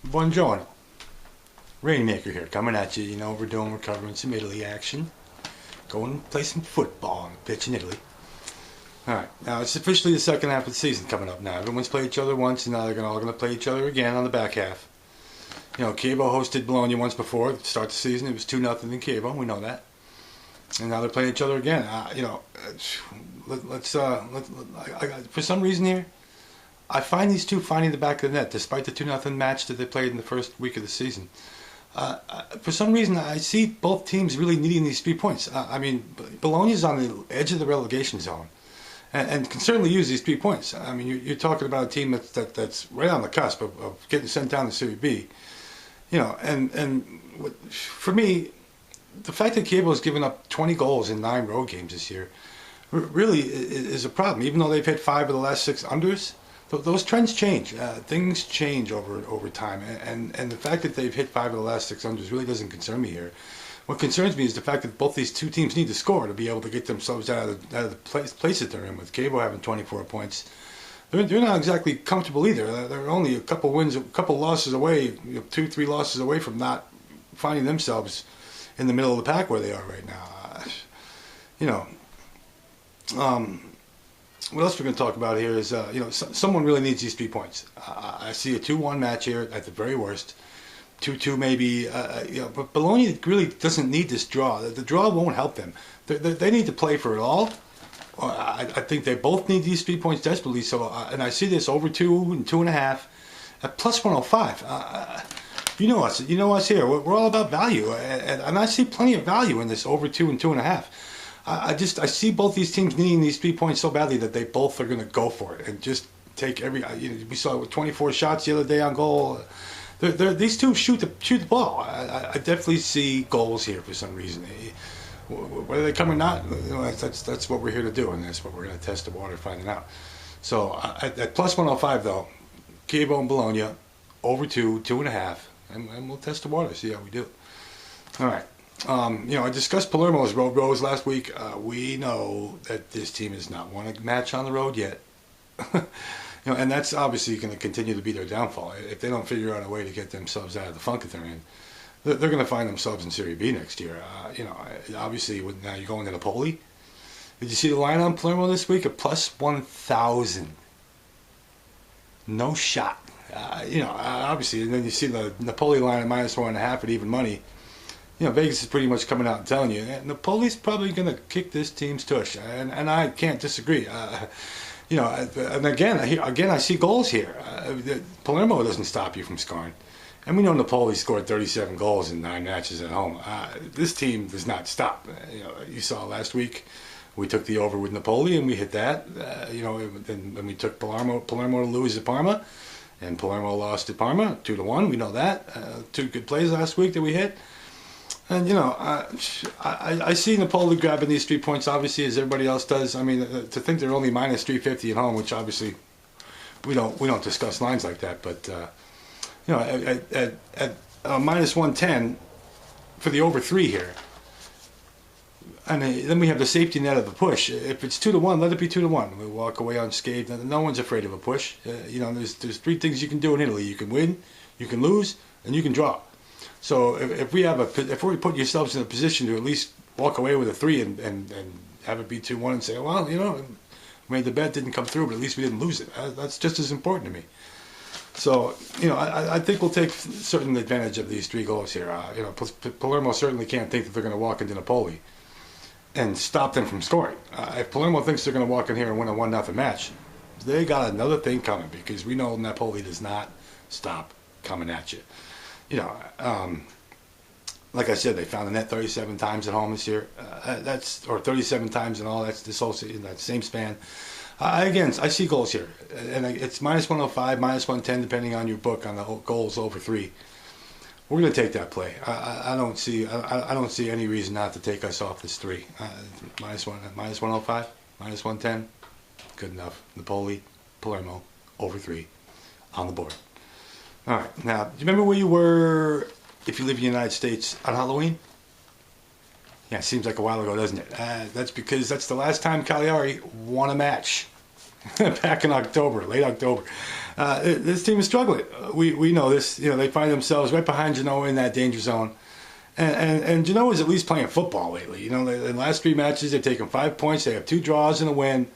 Buongiorno. Rainmaker here, coming at you. We're covering some Italy action. Going to play some football on the pitch in Italy. Alright, now it's officially the second half of the season coming up now. Everyone's played each other once, and now they're all going to play each other again on the back half. Chievo hosted Bologna once before to start the season. It was 2-0 in Chievo, we know that. And now they're playing each other again. For some reason here, I find these two finding the back of the net, despite the 2-0 match that they played in the first week of the season. For some reason, I see both teams really needing these 3 points. Bologna's on the edge of the relegation zone, and can certainly use these 3 points. You're talking about a team that's right on the cusp of getting sent down to Serie B. For me, the fact that Chievo has given up 20 goals in 9 road games this year really is a problem. Even though they've hit 5 of the last 6 unders, those trends change. Things change over time, and the fact that they've hit 5 of the last 6 unders really doesn't concern me here. What concerns me is the fact that both these two teams need to score to be able to get themselves out of the place that they're in. With Chievo having 24 points, they're not exactly comfortable either. They're only a couple losses away, 2-3 losses away from not finding themselves in the middle of the pack where they are right now. What else we're going to talk about here is, someone really needs these 3 points. I see a 2-1 match here at the very worst. 2-2 maybe, but Bologna really doesn't need this draw. The draw won't help them. They need to play for it all. I think they both need these 3 points desperately. So, and I see this over 2 and 2.5 at plus 105. You know us here. We're all about value, and I see plenty of value in this over 2 and 2.5. I see both these teams needing these 3 points so badly that they both are going to go for it and just take every. We saw it with 24 shots the other day on goal. These two shoot the ball. I definitely see goals here for some reason. Whether they come or not, that's what we're here to do, and that's what we're going to test the water, finding out. So at plus 105 though, Chievo and Bologna over 2, 2.5, and we'll test the water, see how we do. All right. I discussed Palermo's road woes last week. We know that this team has not won a match on the road yet. And that's obviously going to continue to be their downfall. If they don't figure out a way to get themselves out of the funk that they're in, they're going to find themselves in Serie B next year. Obviously, now you're going to Napoli. Did you see the line on Palermo this week? A plus 1,000. No shot. Obviously, and then you see the Napoli line at minus 1.5 at even money. Vegas is pretty much coming out and telling you Napoli's probably going to kick this team's tush, and I can't disagree. And again, I see goals here. Palermo doesn't stop you from scoring, and we know Napoli scored 37 goals in 9 matches at home. This team does not stop. You saw last week we took the over with Napoli and we hit that. Then we took Palermo to lose at Parma, and Palermo lost at Parma 2-1. We know that. 2 good plays last week that we hit. And I see Napoli grabbing these 3 points, obviously, as everybody else does. To think they're only minus 350 at home, which obviously we don't discuss lines like that. But at minus 110 for the over 3 here, and then we have the safety net of the push. If it's 2-1, let it be 2-1. We walk away unscathed. No one's afraid of a push. There's 3 things you can do in Italy. You can win, you can lose, and you can draw. So if we put yourselves in a position to at least walk away with a 3 and have it be 2-1 and say, well, the bet didn't come through, but at least we didn't lose it. That's just as important to me. So I think we'll take certain advantage of these 3 goals here. Palermo certainly can't think that they're going to walk into Napoli and stop them from scoring. If Palermo thinks they're going to walk in here and win a 1-0 match, they got another thing coming, because we know Napoli does not stop coming at you. Like I said, they found the net 37 times at home this year. 37 times in all. That's this whole in that same span. I see goals here, and it's minus 105, minus 110, depending on your book on the goals over 3. We're going to take that play. I don't see any reason not to take us off this 3. Minus 105, minus 110, good enough. Napoli, Palermo, over 3, on the board. All right, now, do you remember where you were if you live in the United States on Halloween? Yeah, it seems like a while ago, doesn't it? That's because that's the last time Cagliari won a match. Back in October, late October. This team is struggling. We know this. You know, they find themselves right behind Genoa in that danger zone. And Genoa is at least playing football lately. You know, in the last 3 matches, they've taken 5 points. They have 2 draws and a win.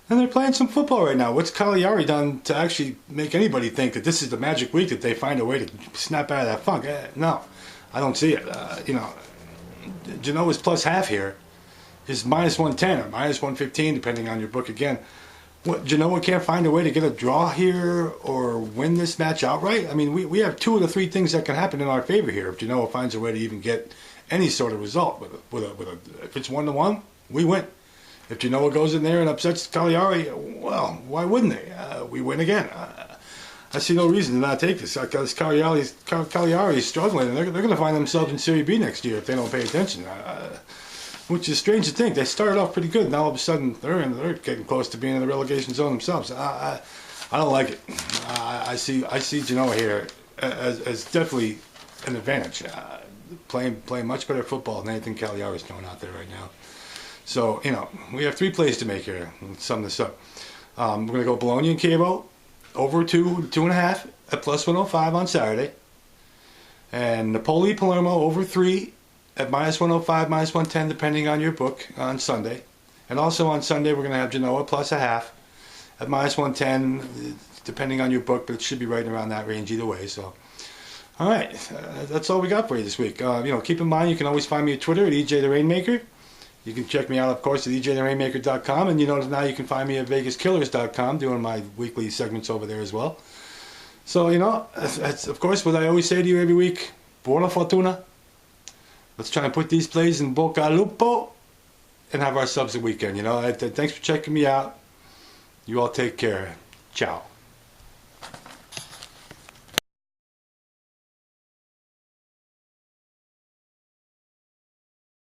And they're playing some football right now. What's Cagliari done to actually make anybody think that this is the magic week that they find a way to snap out of that funk? No, I don't see it. You know, Genoa's plus half here is minus 110 or minus 115, depending on your book again. What, Genoa can't find a way to get a draw here or win this match outright? I mean, we have 2 of the 3 things that can happen in our favor here if Genoa finds a way to even get any sort of result. If it's 1-1, we win. If Genoa goes in there and upsets Cagliari, well, why wouldn't they? We win again. I see no reason to not take this. Because Cagliari is struggling, and they're going to find themselves in Serie B next year if they don't pay attention. Which is strange to think. They started off pretty good, and all of a sudden they're getting close to being in the relegation zone themselves. I don't like it. I see Genoa here as definitely an advantage. Playing much better football than anything Cagliari is throwing out there right now. So, you know, we have 3 plays to make here. Let's sum this up. We're going to go Bologna and Chievo over 2.5 at plus 105 on Saturday. And Napoli Palermo over 3 at minus 105, minus 110, depending on your book on Sunday. And also on Sunday, we're going to have Genoa plus a half at minus 110, depending on your book, but it should be right around that range either way. So, all right, that's all we got for you this week. You know, keep in mind, you can always find me at Twitter at EJ the Rainmaker. You can check me out, of course, at ejtherainmaker.com, and you know now you can find me at vegaskillers.com, doing my weekly segments over there as well. So, you know, that's of course what I always say to you every week. Buona fortuna. Let's try and put these plays in bocca al lupo and have ourselves a weekend, you know. Thanks for checking me out. You all take care. Ciao.